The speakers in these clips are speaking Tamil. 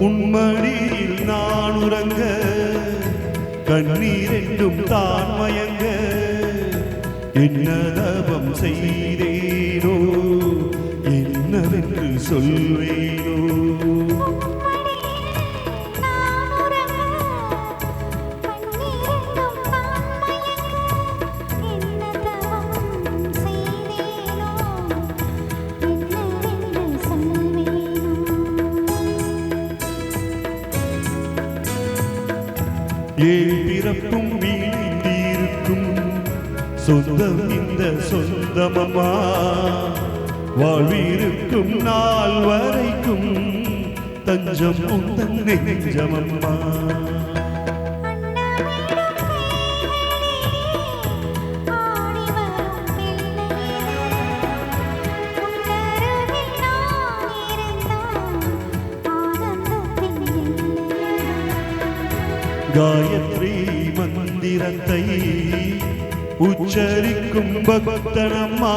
உன்மடியில் நான் உறங்க கண்ணீரெண்டும் தான் மயங்க என்ன தவம் செய்தேனோ என்னவென்று சொல்வேனோ ஏழ் பிறப்பும் வீழ்ந்திருக்கும் சொந்தம் இந்த சொந்தமம்மா வாழ்விருக்கும் நாள் வரைக்கும் தஞ்சம் உந்தன் நெஞ்சமம்மா காயத்ரி மந்திரத்தை உச்சரிக்கும் பக்தனம்மா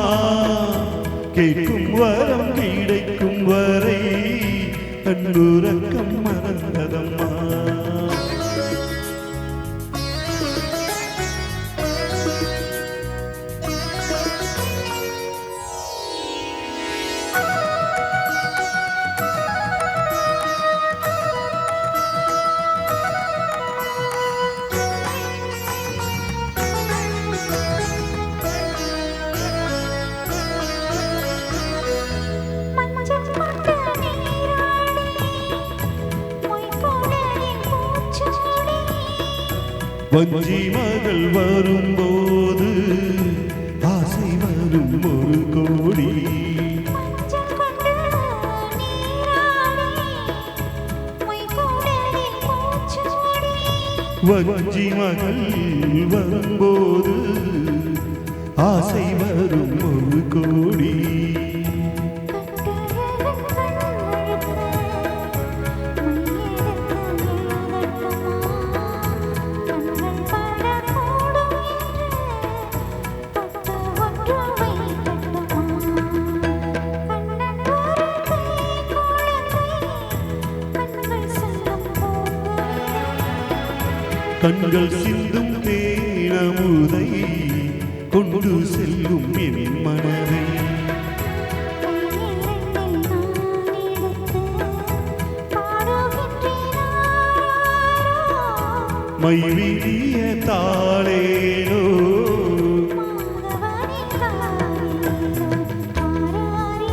கேட்கும் வரம் கிடைக்கும் வரை கண்ணுறக்கம் மறந்ததம்மா வஞ்சி மகள் வரும்போது ஆசை வரும் ஒரு கோடி வஞ்சி மகள் வரும்போது ஆசை வரும் ஒரு கோடி கண்கள் சிந்தும் தேனமுதை கொண்டு செல்லும் என் மனதை மைவிழிய தாளேனோ